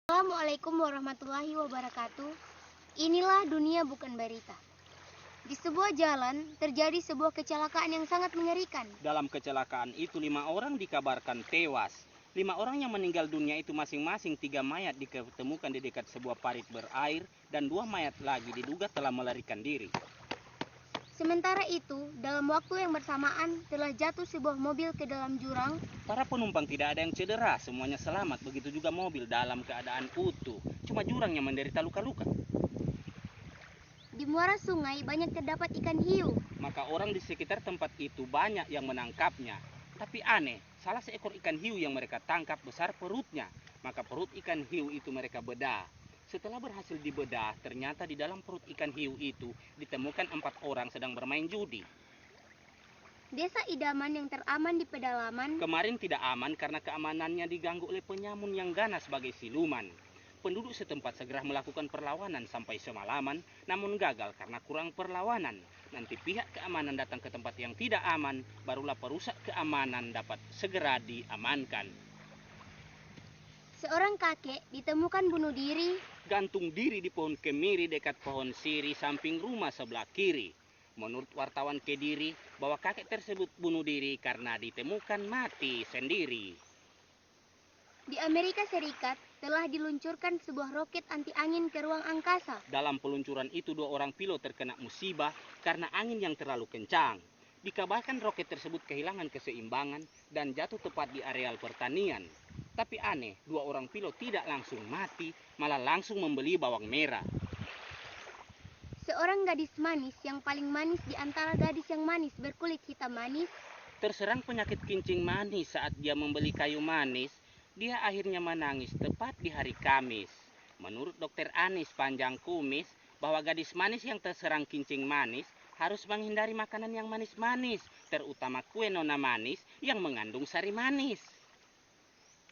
Assalamualaikum warahmatullahi wabarakatuh. Inilah dunia bukan berita. Di sebuah jalan terjadi sebuah kecelakaan yang sangat mengerikan. Dalam kecelakaan itu 5 orang dikabarkan tewas. 5 orang yang meninggal dunia itu masing-masing 3 mayat diketemukan di dekat sebuah parit berair dan 2 mayat lagi diduga telah melarikan diri. Sementara itu, dalam waktu yang bersamaan telah jatuh sebuah mobil ke dalam jurang. Para penumpang tidak ada yang cedera, semuanya selamat, begitu juga mobil dalam keadaan utuh. Cuma jurang yang menderita luka-luka. Di muara sungai banyak terdapat ikan hiu. Maka orang di sekitar tempat itu banyak yang menangkapnya. Tapi aneh, salah seekor ikan hiu yang mereka tangkap besar perutnya. Maka perut ikan hiu itu mereka bedah. Setelah berhasil dibedah, ternyata di dalam perut ikan hiu itu ditemukan 4 orang sedang bermain judi. Desa idaman yang teraman di pedalaman Kemarin tidak aman karena keamanannya diganggu oleh penyamun yang ganas sebagai siluman. Penduduk setempat segera melakukan perlawanan sampai semalaman, namun gagal karena kurang perlawanan. Nanti pihak keamanan datang ke tempat yang tidak aman, barulah perusak keamanan dapat segera diamankan. seorang kakek ditemukan bunuh diri. Gantung diri di pohon kemiri dekat pohon siri samping rumah sebelah kiri. Menurut wartawan Kediri, bahwa kakek tersebut bunuh diri karena ditemukan mati sendiri. Di Amerika Serikat telah diluncurkan sebuah roket anti angin ke ruang angkasa. Dalam peluncuran itu 2 orang pilot terkena musibah karena angin yang terlalu kencang. Dikabarkan roket tersebut kehilangan keseimbangan dan jatuh tepat di areal pertanian. Tapi aneh, 2 orang pilot tidak langsung mati, malah langsung membeli bawang merah. Seorang gadis manis yang paling manis di antara gadis yang manis berkulit hitam manis Terserang penyakit kincing manis saat dia membeli kayu manis, dia akhirnya menangis tepat di hari Kamis. Menurut dokter Anis Panjang Kumis, bahwa gadis manis yang terserang kincing manis harus menghindari makanan yang manis-manis, terutama kue nona manis yang mengandung sari manis.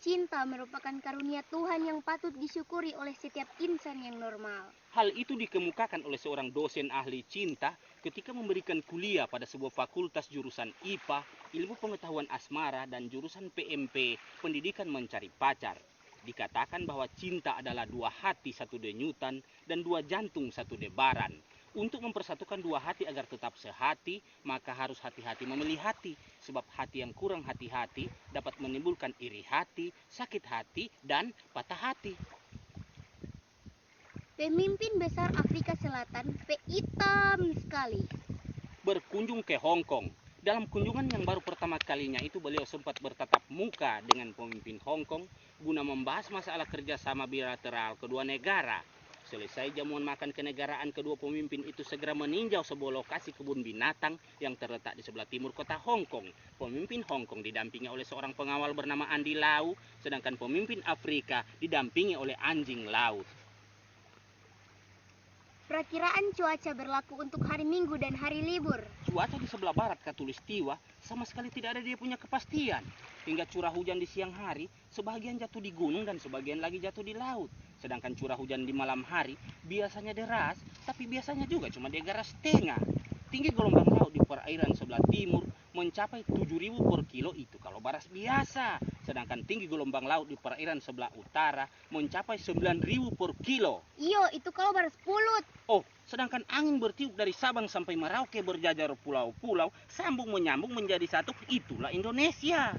Cinta merupakan karunia Tuhan yang patut disyukuri oleh setiap insan yang normal. Hal itu dikemukakan oleh seorang dosen ahli cinta ketika memberikan kuliah pada sebuah fakultas jurusan IPA, Ilmu Pengetahuan Asmara, dan jurusan PMP, Pendidikan Mencari Pacar. Dikatakan bahwa cinta adalah 2 hati 1 denyutan dan 2 jantung 1 debaran. Untuk mempersatukan 2 hati agar tetap sehati, maka harus hati-hati memilih hati. Sebab hati yang kurang hati-hati dapat menimbulkan iri hati, sakit hati, dan patah hati. Pemimpin besar Afrika Selatan hitam sekali. Berkunjung ke Hong Kong. Dalam kunjungan yang baru pertama kalinya itu beliau sempat bertatap muka dengan pemimpin Hong Kong guna membahas masalah kerjasama bilateral kedua negara. Selesai jamuan makan kenegaraan, kedua pemimpin itu segera meninjau sebuah lokasi kebun binatang yang terletak di sebelah timur kota Hong Kong. Pemimpin Hong Kong didampingi oleh seorang pengawal bernama Andy Lau, sedangkan pemimpin Afrika didampingi oleh anjing laut. Perakiraan cuaca berlaku untuk hari Minggu dan hari libur. Cuaca di sebelah barat Khatulistiwa sama sekali tidak ada dia punya kepastian. Hingga curah hujan di siang hari, sebagian jatuh di gunung dan sebagian lagi jatuh di laut. Sedangkan curah hujan di malam hari biasanya deras, tapi biasanya juga cuma deras setengah. Tinggi gelombang laut di perairan sebelah timur mencapai 7.000 per kilo itu kalau baras biasa. Sedangkan tinggi gelombang laut di perairan sebelah utara mencapai 9.000 per kilo. Iyo, itu kalau baras pulut. Oh, sedangkan angin bertiup dari Sabang sampai Merauke berjajar pulau-pulau, sambung menyambung menjadi satu, itulah Indonesia.